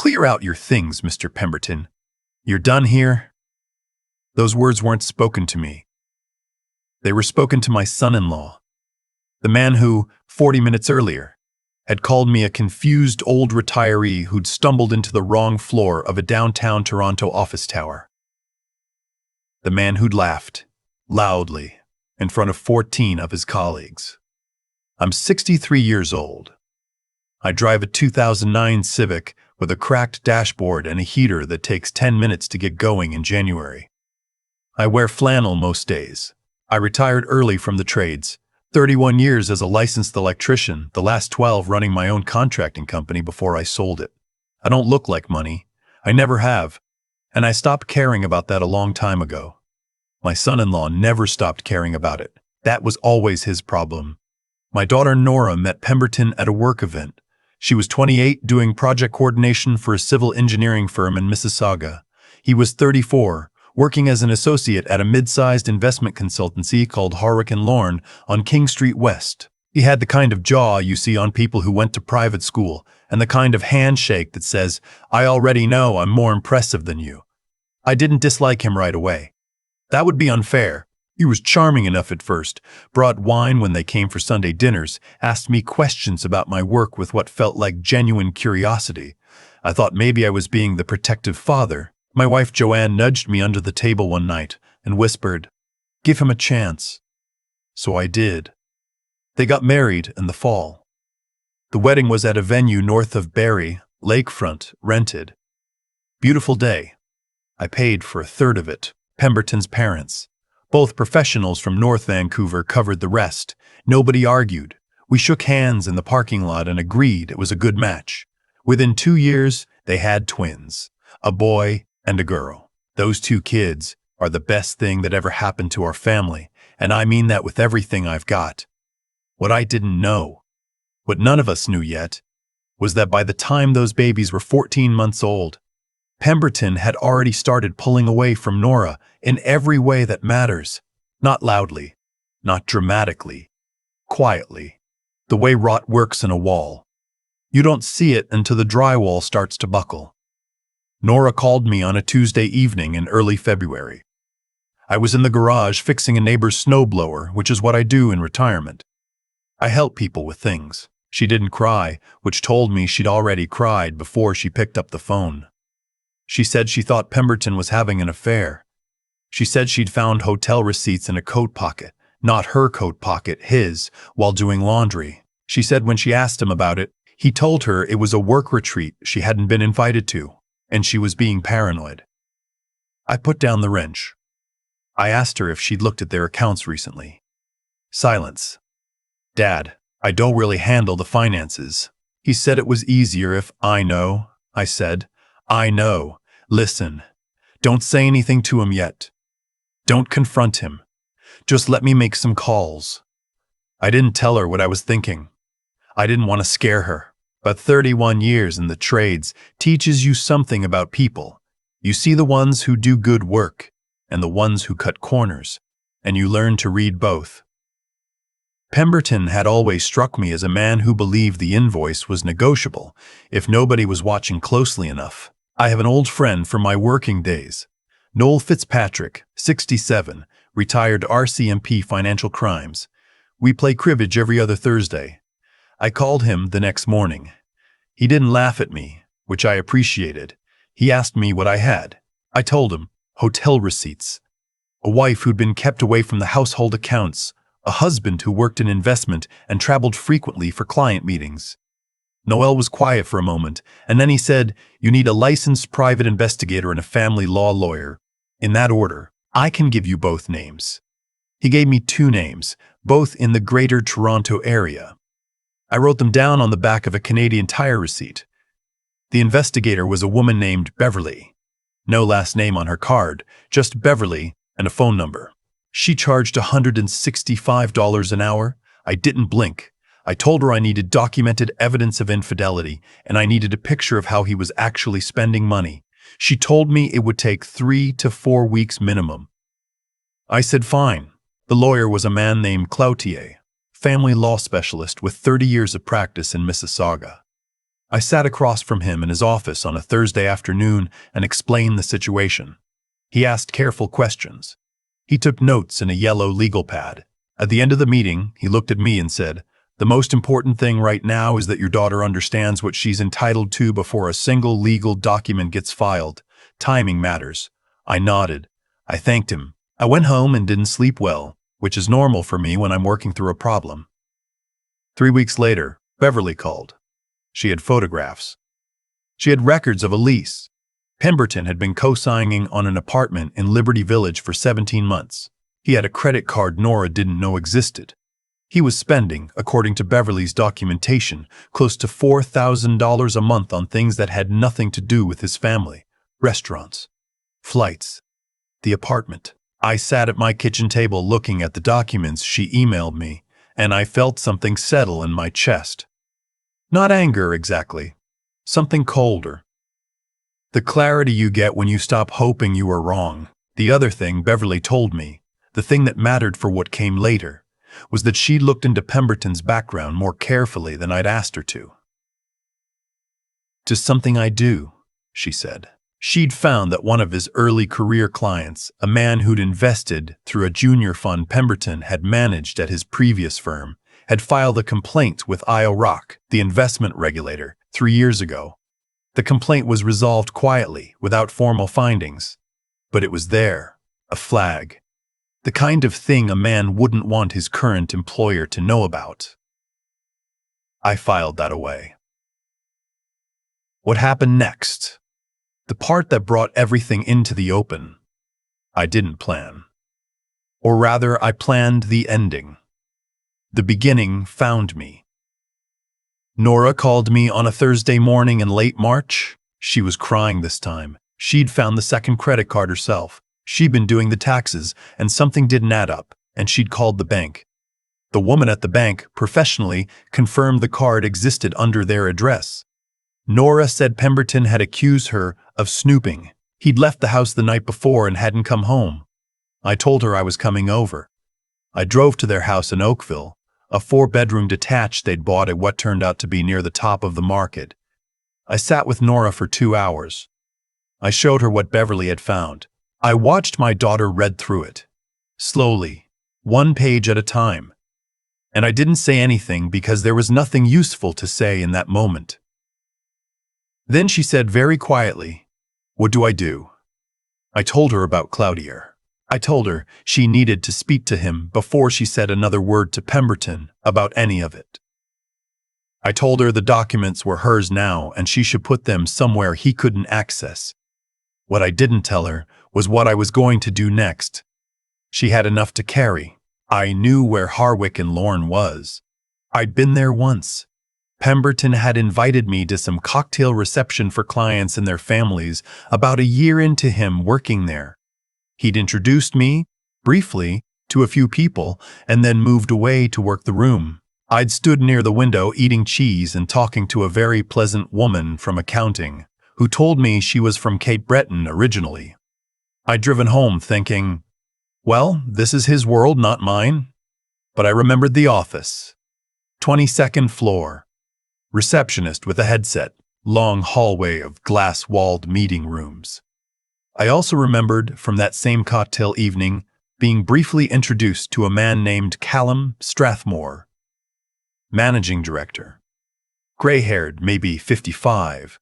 Clear out your things, Mr. Pemberton. You're done here? Those words weren't spoken to me. They were spoken to my son-in-law, the man who, 40 minutes earlier, had called me a confused old retiree who'd stumbled into the wrong floor of a downtown Toronto office tower. The man who'd laughed, loudly, in front of 14 of his colleagues. I'm 63 years old. I drive a 2009 Civic with a cracked dashboard and a heater that takes 10 minutes to get going in January. I wear flannel most days. I retired early from the trades, 31 years as a licensed electrician, the last 12 running my own contracting company before I sold it. I don't look like money. I never have. And I stopped caring about that a long time ago. My son-in-law never stopped caring about it. That was always his problem. My daughter Nora met Pemberton at a work event. She was 28, doing project coordination for a civil engineering firm in Mississauga. He was 34, working as an associate at a mid-sized investment consultancy called Harwick & Lorne on King Street West. He had the kind of jaw you see on people who went to private school, and the kind of handshake that says, "I already know I'm more impressive than you." I didn't dislike him right away. That would be unfair. He was charming enough at first, brought wine when they came for Sunday dinners, asked me questions about my work with what felt like genuine curiosity. I thought maybe I was being the protective father. My wife Joanne nudged me under the table one night and whispered, "Give him a chance." So I did. They got married in the fall. The wedding was at a venue north of Barrie, lakefront, rented. Beautiful day. I paid for a third of it. Pemberton's parents, both professionals from North Vancouver, covered the rest. Nobody argued. We shook hands in the parking lot and agreed it was a good match. Within 2 years, they had twins, a boy and a girl. Those 2 kids are the best thing that ever happened to our family, and I mean that with everything I've got. What I didn't know, what none of us knew yet, was that by the time those babies were 14 months old, Pemberton had already started pulling away from Nora in every way that matters. Not loudly, not dramatically, quietly, the way rot works in a wall. You don't see it until the drywall starts to buckle. Nora called me on a Tuesday evening in early February. I was in the garage fixing a neighbor's snowblower, which is what I do in retirement. I help people with things. She didn't cry, which told me she'd already cried before she picked up the phone. She said she thought Pemberton was having an affair. She said she'd found hotel receipts in a coat pocket, not her coat pocket, his, while doing laundry. She said when she asked him about it, he told her it was a work retreat she hadn't been invited to, and she was being paranoid. I put down the wrench. I asked her if she'd looked at their accounts recently. Silence. "Dad, I don't really handle the finances." He said it was easier if I know. I said, "I know. Listen, don't say anything to him yet. Don't confront him. Just let me make some calls." I didn't tell her what I was thinking. I didn't want to scare her. But 31 years in the trades teaches you something about people. You see the ones who do good work and the ones who cut corners, and you learn to read both. Pemberton had always struck me as a man who believed the invoice was negotiable if nobody was watching closely enough. I have an old friend from my working days, Noel Fitzpatrick, 67, retired RCMP Financial Crimes. We play cribbage every other Thursday. I called him the next morning. He didn't laugh at me, which I appreciated. He asked me what I had. I told him, hotel receipts. A wife who'd been kept away from the household accounts, a husband who worked in investment and traveled frequently for client meetings. Noel was quiet for a moment, and then he said, "You need a licensed private investigator and a family law lawyer. In that order, I can give you both names." He gave me 2 names, both in the Greater Toronto area. I wrote them down on the back of a Canadian Tire receipt. The investigator was a woman named Beverly. No last name on her card, just Beverly and a phone number. She charged $165 an hour. I didn't blink. I told her I needed documented evidence of infidelity, and I needed a picture of how he was actually spending money. She told me it would take 3 to 4 weeks minimum. I said fine. The lawyer was a man named Cloutier, family law specialist with 30 years of practice in Mississauga. I sat across from him in his office on a Thursday afternoon and explained the situation. He asked careful questions. He took notes in a yellow legal pad. At the end of the meeting, he looked at me and said, "The most important thing right now is that your daughter understands what she's entitled to before a single legal document gets filed. Timing matters." I nodded. I thanked him. I went home and didn't sleep well, which is normal for me when I'm working through a problem. 3 weeks later, Beverly called. She had photographs. She had records of a lease. Pemberton had been co-signing on an apartment in Liberty Village for 17 months. He had a credit card Nora didn't know existed. He was spending, according to Beverly's documentation, close to $4,000 a month on things that had nothing to do with his family: restaurants, flights, the apartment. I sat at my kitchen table looking at the documents she emailed me, and I felt something settle in my chest. Not anger exactly, something colder. The clarity you get when you stop hoping you are wrong. The other thing Beverly told me, the thing that mattered for what came later, was that she looked into Pemberton's background more carefully than I'd asked her to. "Just something I do," she said. She'd found that one of his early career clients, a man who'd invested through a junior fund Pemberton had managed at his previous firm, had filed a complaint with IOROC, the investment regulator, 3 years ago. The complaint was resolved quietly, without formal findings. But it was there, a flag. The kind of thing a man wouldn't want his current employer to know about. I filed that away. What happened next? The part that brought everything into the open. I didn't plan. Or rather, I planned the ending. The beginning found me. Nora called me on a Thursday morning in late March. She was crying this time. She'd found the second credit card herself. She'd been doing the taxes, and something didn't add up, and she'd called the bank. The woman at the bank, professionally, confirmed the card existed under their address. Nora said Pemberton had accused her of snooping. He'd left the house the night before and hadn't come home. I told her I was coming over. I drove to their house in Oakville, a 4-bedroom detached they'd bought at what turned out to be near the top of the market. I sat with Nora for 2 hours. I showed her what Beverly had found. I watched my daughter read through it, slowly, 1 page at a time. And I didn't say anything because there was nothing useful to say in that moment. Then she said very quietly, "What do I do?" I told her about Cloutier. I told her she needed to speak to him before she said another word to Pemberton about any of it. I told her the documents were hers now and she should put them somewhere he couldn't access. What I didn't tell her was what I was going to do next. She had enough to carry. I knew where Harwick and Lorne was. I'd been there once. Pemberton had invited me to some cocktail reception for clients and their families about a year into him working there. He'd introduced me, briefly, to a few people and then moved away to work the room. I'd stood near the window eating cheese and talking to a very pleasant woman from accounting who told me she was from Cape Breton originally. I'd driven home thinking, well, this is his world, not mine. But I remembered the office. 22nd floor. Receptionist with a headset. Long hallway of glass-walled meeting rooms. I also remembered from that same cocktail evening being briefly introduced to a man named Callum Strathmore, managing director. Gray-haired, maybe 55.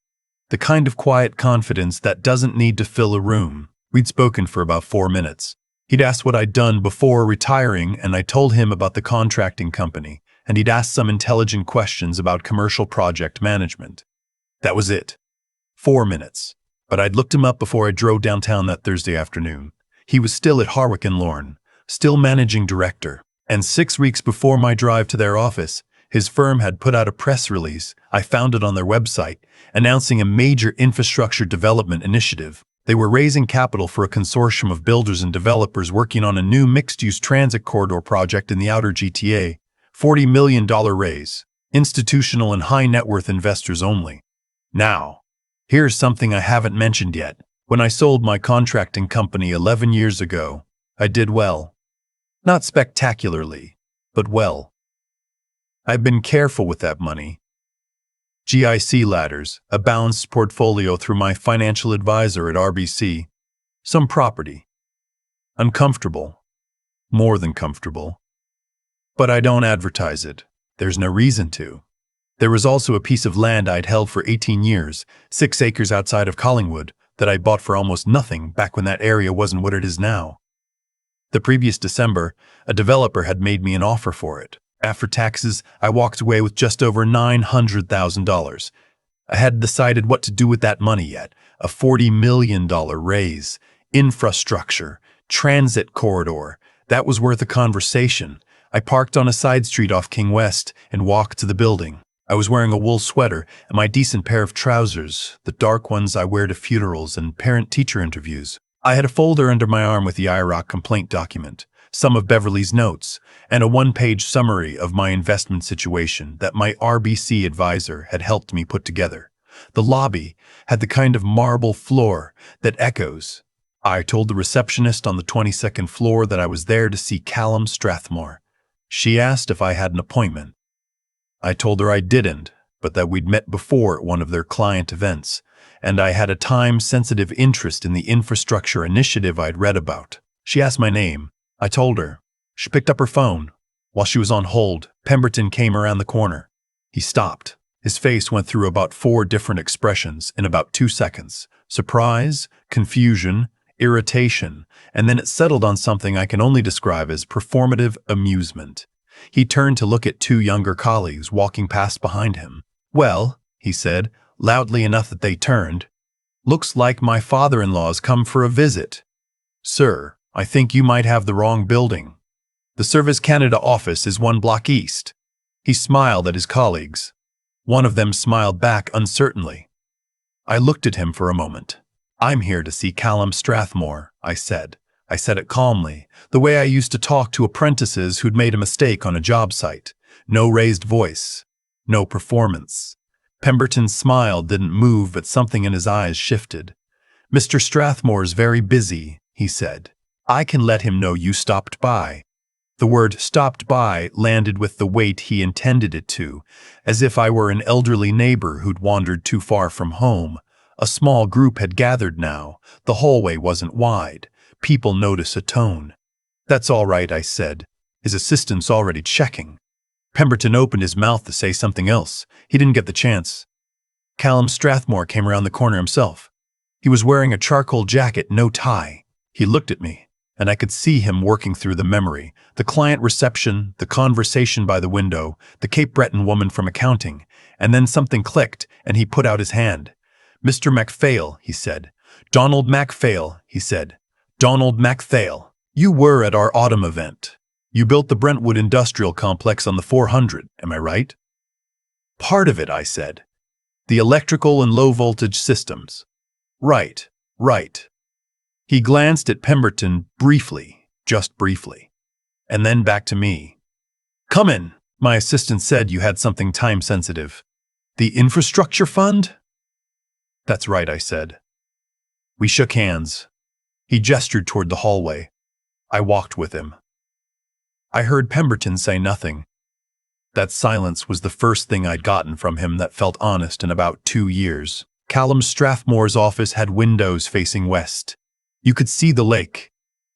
The kind of quiet confidence that doesn't need to fill a room. We'd spoken for about 4 minutes. He'd asked what I'd done before retiring, and I told him about the contracting company, and he'd asked some intelligent questions about commercial project management. That was it. 4 minutes. But I'd looked him up before I drove downtown that Thursday afternoon. He was still at Harwick and Lorne, still managing director. And 6 weeks before my drive to their office, his firm had put out a press release, I found it on their website, announcing a major infrastructure development initiative. They were raising capital for a consortium of builders and developers working on a new mixed-use transit corridor project in the outer GTA. $40 million raise. Institutional and high-net-worth investors only. Now, here's something I haven't mentioned yet. When I sold my contracting company 11 years ago, I did well. Not spectacularly, but well. I've been careful with that money. GIC ladders, a balanced portfolio through my financial advisor at RBC, some property. Uncomfortable. More than comfortable. But I don't advertise it. There's no reason to. There was also a piece of land I'd held for 18 years, 6 acres outside of Collingwood, that I bought for almost nothing back when that area wasn't what it is now. The previous December, a developer had made me an offer for it. After taxes, I walked away with just over $900,000. I hadn't decided what to do with that money yet. A $40 million raise, infrastructure, transit corridor. That was worth a conversation. I parked on a side street off King West and walked to the building. I was wearing a wool sweater and my decent pair of trousers, the dark ones I wear to funerals and parent-teacher interviews. I had a folder under my arm with the IROC complaint document, some of Beverly's notes, and a one-page summary of my investment situation that my RBC advisor had helped me put together. The lobby had the kind of marble floor that echoes. I told the receptionist on the 22nd floor that I was there to see Callum Strathmore. She asked if I had an appointment. I told her I didn't, but that we'd met before at one of their client events, and I had a time-sensitive interest in the infrastructure initiative I'd read about. She asked my name. I told her. She picked up her phone. While she was on hold, Pemberton came around the corner. He stopped. His face went through about 4 different expressions in about 2 seconds. Surprise, confusion, irritation, and then it settled on something I can only describe as performative amusement. He turned to look at 2 younger colleagues walking past behind him. "Well," he said, loudly enough that they turned, "looks like my father-in-law's come for a visit. Sir, I think you might have the wrong building. The Service Canada office is 1 block east." He smiled at his colleagues. One of them smiled back uncertainly. I looked at him for a moment. "I'm here to see Callum Strathmore," I said. I said it calmly, the way I used to talk to apprentices who'd made a mistake on a job site. No raised voice. No performance. Pemberton's smile didn't move, but something in his eyes shifted. "Mr. Strathmore's very busy," he said. "I can let him know you stopped by." The word "stopped by" landed with the weight he intended it to, as if I were an elderly neighbor who'd wandered too far from home. A small group had gathered now. The hallway wasn't wide. People notice a tone. "That's all right," I said. His assistant's already checking. Pemberton opened his mouth to say something else. He didn't get the chance. Callum Strathmore came around the corner himself. He was wearing a charcoal jacket, no tie. He looked at me, and I could see him working through the memory, the client reception, the conversation by the window, the Cape Breton woman from accounting, and then something clicked, and he put out his hand. "Mr. MacPhail," he said. "Donald MacPhail," he said. "Donald MacPhail. You were at our autumn event. You built the Brentwood Industrial Complex on the 400, am I right?" "Part of it," I said. "The electrical and low-voltage systems." "Right, right." He glanced at Pemberton briefly, just briefly, and then back to me. "Come in," my assistant said. "You had something time-sensitive." "The infrastructure fund?" "That's right," I said. We shook hands. He gestured toward the hallway. I walked with him. I heard Pemberton say nothing. That silence was the first thing I'd gotten from him that felt honest in about 2 years. Callum Strathmore's office had windows facing west. You could see the lake.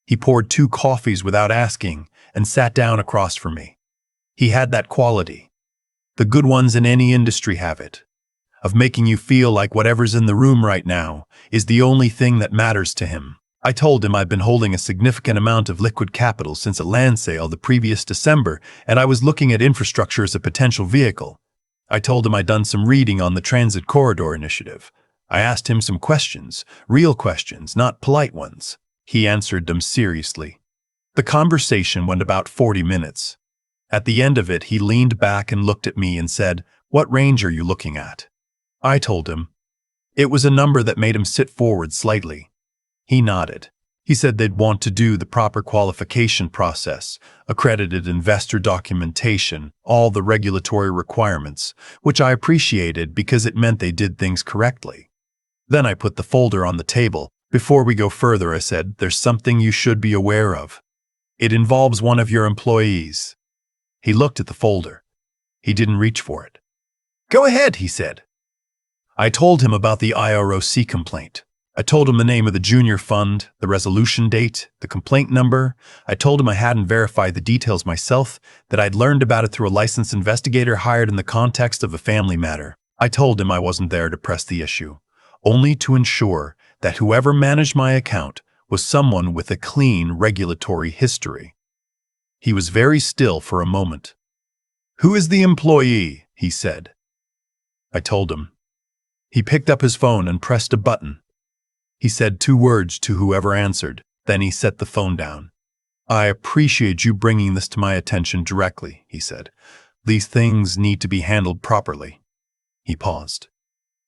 He poured 2 coffees without asking and sat down across from me. He had that quality. The good ones in any industry have it, of making you feel like whatever's in the room right now is the only thing that matters to him. I told him I'd been holding a significant amount of liquid capital since a land sale the previous December, and I was looking at infrastructure as a potential vehicle. I told him I'd done some reading on the transit corridor initiative. I asked him some questions, real questions, not polite ones. He answered them seriously. The conversation went about 40 minutes. At the end of it, he leaned back and looked at me and said, "What range are you looking at?" I told him. It was a number that made him sit forward slightly. He nodded. He said they'd want to do the proper qualification process, accredited investor documentation, all the regulatory requirements, which I appreciated because it meant they did things correctly. Then I put the folder on the table. "Before we go further," I said, "there's something you should be aware of. It involves one of your employees." He looked at the folder. He didn't reach for it. Go ahead, he said. I told him about the IROC complaint. I told him the name of the junior fund, the resolution date, the complaint number. I told him I hadn't verified the details myself, that I'd learned about it through a licensed investigator hired in the context of a family matter. I told him I wasn't there to press the issue, only to ensure that whoever managed my account was someone with a clean regulatory history. He was very still for a moment. "Who is the employee?" he said. I told him. He picked up his phone and pressed a button. He said 2 words to whoever answered, then he set the phone down. "I appreciate you bringing this to my attention directly," he said. "These things need to be handled properly." He paused.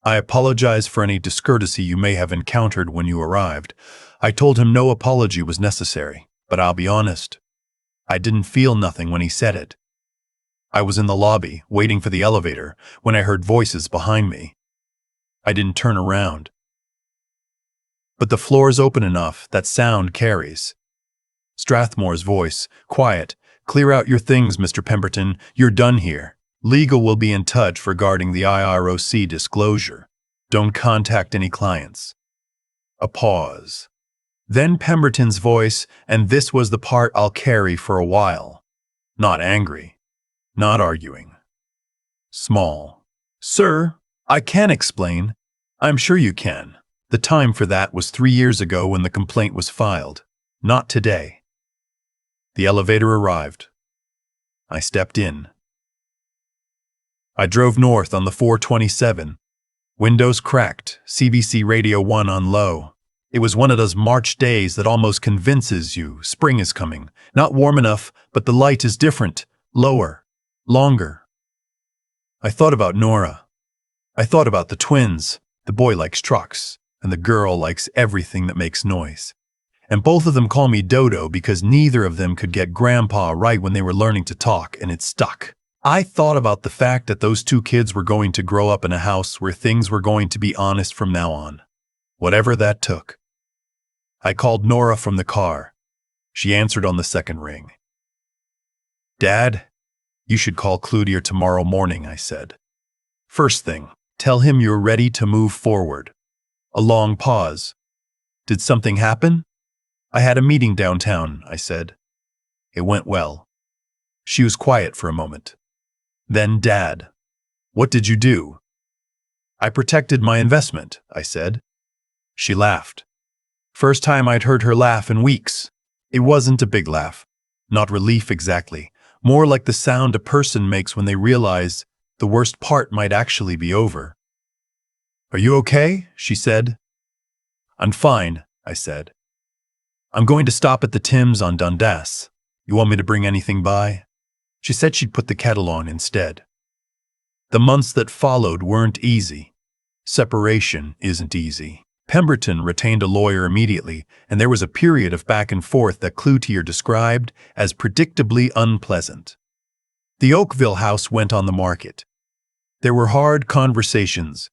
"I apologize for any discourtesy you may have encountered when you arrived." I told him no apology was necessary, but I'll be honest. I didn't feel nothing when he said it. I was in the lobby, waiting for the elevator, when I heard voices behind me. I didn't turn around. But the floor's open enough that sound carries. Strathmore's voice, quiet. "Clear out your things, Mr. Pemberton. You're done here. Legal will be in touch regarding the IROC disclosure. Don't contact any clients." A pause. Then Pemberton's voice, and this was the part I'll carry for a while. Not angry. Not arguing. Small. "Sir, I can explain. I'm sure you can. The time for that was 3 years ago when the complaint was filed. Not today." The elevator arrived. I stepped in. I drove north on the 427. Windows cracked, CBC Radio 1 on low. It was one of those March days that almost convinces you spring is coming. Not warm enough, but the light is different, lower, longer. I thought about Nora. I thought about the twins. The boy likes trucks, and the girl likes everything that makes noise. And both of them call me Dodo because neither of them could get Grandpa right when they were learning to talk, and it stuck. I thought about the fact that those 2 kids were going to grow up in a house where things were going to be honest from now on, whatever that took. I called Nora from the car. She answered on the 2nd ring. "Dad, you should call Cloutier tomorrow morning," I said. "First thing, tell him you're ready to move forward." A long pause. "Did something happen?" "I had a meeting downtown," I said. "It went well." She was quiet for a moment. Then, "Dad, what did you do?" "I protected my investment," I said. She laughed. First time I'd heard her laugh in weeks. It wasn't a big laugh. Not relief exactly. More like the sound a person makes when they realize the worst part might actually be over. "Are you okay?" she said. "I'm fine," I said. "I'm going to stop at the Tim's on Dundas. You want me to bring anything by?" She said she'd put the kettle on instead. The months that followed weren't easy. Separation isn't easy. Pemberton retained a lawyer immediately, and there was a period of back and forth that Cloutier described as predictably unpleasant. The Oakville house went on the market. There were hard conversations.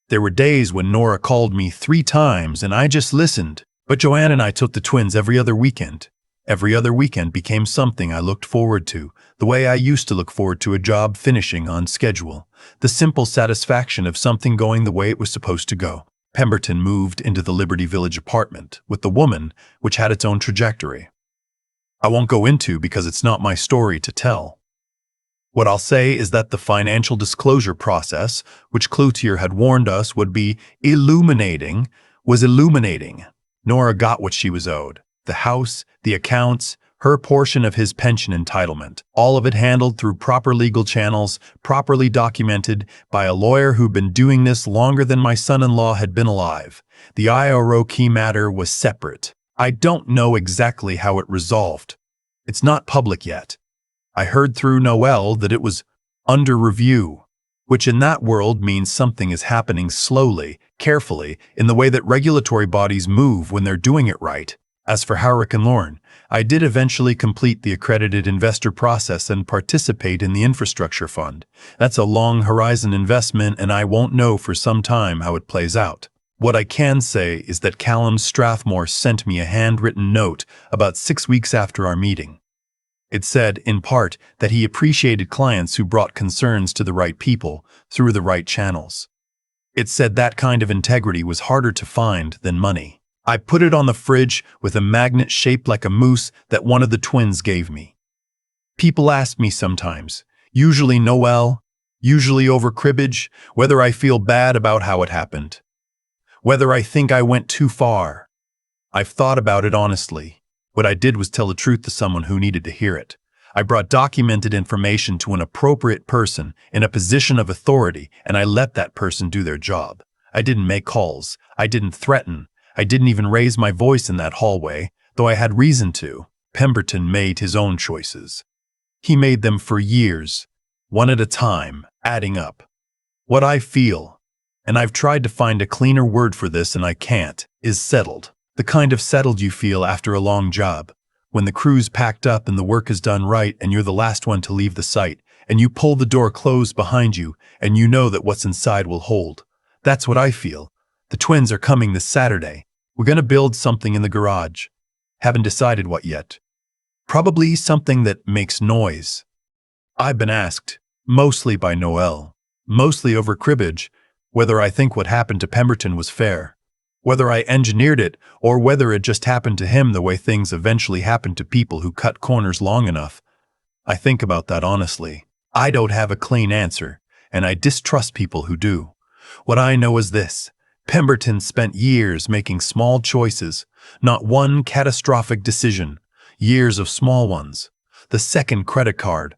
There were days when Nora called me 3 times and I just listened. But Joanne and I took the twins every other weekend. Every other weekend became something I looked forward to, the way I used to look forward to a job finishing on schedule, the simple satisfaction of something going the way it was supposed to go. Pemberton moved into the Liberty Village apartment with the woman, which had its own trajectory. I won't go into because it's not my story to tell. What I'll say is that the financial disclosure process, which Cloutier had warned us would be illuminating, was illuminating. Nora got what she was owed. The house, the accounts, her portion of his pension entitlement, all of it handled through proper legal channels, properly documented by a lawyer who'd been doing this longer than my son-in-law had been alive. The IROC matter was separate. I don't know exactly how it resolved. It's not public yet. I heard through Noel that it was under review, which in that world means something is happening slowly, carefully, in the way that regulatory bodies move when they're doing it right. As for Howrick and Lorne, I did eventually complete the accredited investor process and participate in the infrastructure fund. That's a long horizon investment and I won't know for some time how it plays out. What I can say is that Callum Strathmore sent me a handwritten note about 6 weeks after our meeting. It said, in part, that he appreciated clients who brought concerns to the right people through the right channels. It said that kind of integrity was harder to find than money. I put it on the fridge with a magnet shaped like a moose that one of the twins gave me. People ask me sometimes, usually Noel, usually over cribbage, whether I feel bad about how it happened. Whether I think I went too far. I've thought about it honestly. What I did was tell the truth to someone who needed to hear it. I brought documented information to an appropriate person in a position of authority, and I let that person do their job. I didn't make calls. I didn't threaten. I didn't even raise my voice in that hallway, though I had reason to. Pemberton made his own choices. He made them for years, one at a time, adding up. What I feel, and I've tried to find a cleaner word for this and I can't, is settled. The kind of settled you feel after a long job, when the crew's packed up and the work is done right and you're the last one to leave the site, and you pull the door closed behind you and you know that what's inside will hold. That's what I feel. The twins are coming this Saturday. We're going to build something in the garage. Haven't decided what yet. Probably something that makes noise. I've been asked, mostly by Noel, mostly over cribbage, whether I think what happened to Pemberton was fair. Whether I engineered it, or whether it just happened to him the way things eventually happen to people who cut corners long enough. I think about that honestly. I don't have a clean answer, and I distrust people who do. What I know is this. Pemberton spent years making small choices, not one catastrophic decision, years of small ones. The second credit card,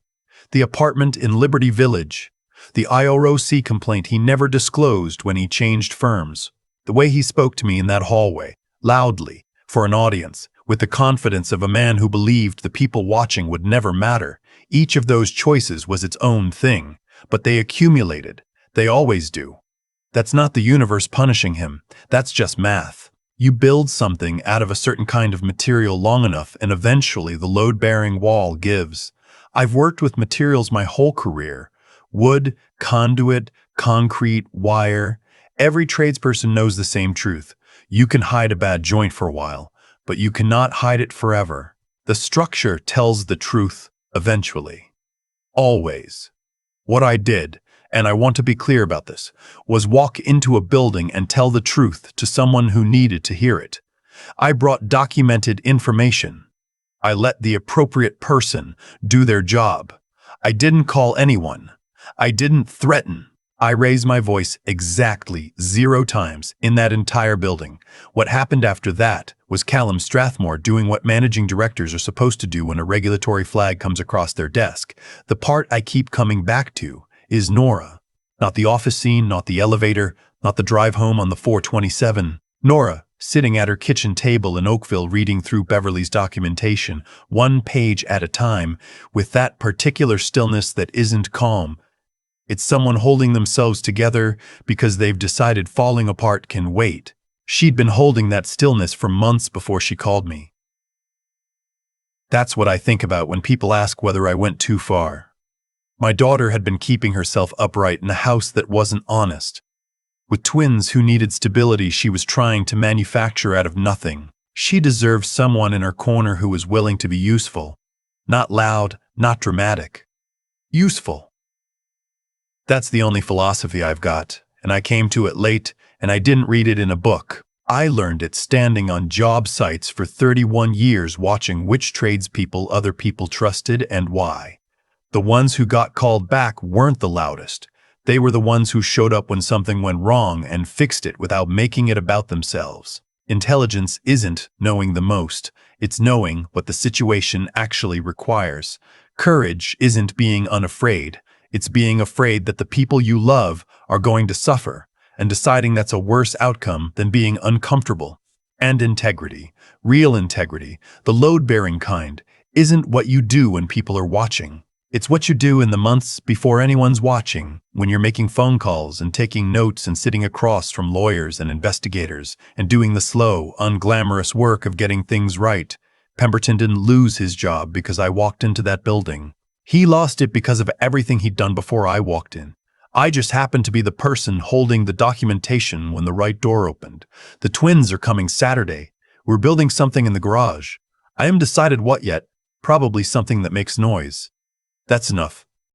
the apartment in Liberty Village, the IROC complaint he never disclosed when he changed firms. The way he spoke to me in that hallway, loudly, for an audience, with the confidence of a man who believed the people watching would never matter. Each of those choices was its own thing, but they accumulated. They always do. That's not the universe punishing him. That's just math. You build something out of a certain kind of material long enough and eventually the load-bearing wall gives. I've worked with materials my whole career. Wood, conduit, concrete, wire. Every tradesperson knows the same truth. You can hide a bad joint for a while, but you cannot hide it forever. The structure tells the truth eventually. Always. What I did, and I want to be clear about this, was walk into a building and tell the truth to someone who needed to hear it. I brought documented information. I let the appropriate person do their job. I didn't call anyone. I didn't threaten. I raised my voice exactly 0 times in that entire building. What happened after that was Callum Strathmore doing what managing directors are supposed to do when a regulatory flag comes across their desk. The part I keep coming back to is Nora. Not the office scene, not the elevator, not the drive home on the 427. Nora, sitting at her kitchen table in Oakville reading through Beverly's documentation, 1 page at a time, with that particular stillness that isn't calm. It's someone holding themselves together because they've decided falling apart can wait. She'd been holding that stillness for months before she called me. That's what I think about when people ask whether I went too far. My daughter had been keeping herself upright in a house that wasn't honest. With twins who needed stability she was trying to manufacture out of nothing. She deserved someone in her corner who was willing to be useful. Not loud, not dramatic. Useful. That's the only philosophy I've got, and I came to it late, and I didn't read it in a book. I learned it standing on job sites for 31 years watching which tradespeople other people trusted and why. The ones who got called back weren't the loudest. They were the ones who showed up when something went wrong and fixed it without making it about themselves. Intelligence isn't knowing the most, it's knowing what the situation actually requires. Courage isn't being unafraid. It's being afraid that the people you love are going to suffer, and deciding that's a worse outcome than being uncomfortable. And integrity, real integrity, the load-bearing kind, isn't what you do when people are watching. It's what you do in the months before anyone's watching, when you're making phone calls and taking notes and sitting across from lawyers and investigators and doing the slow, unglamorous work of getting things right. Pemberton didn't lose his job because I walked into that building. He lost it because of everything he'd done before I walked in. I just happened to be the person holding the documentation when the right door opened. The twins are coming Saturday. We're building something in the garage. I haven't decided what yet. Probably something that makes noise. That's enough.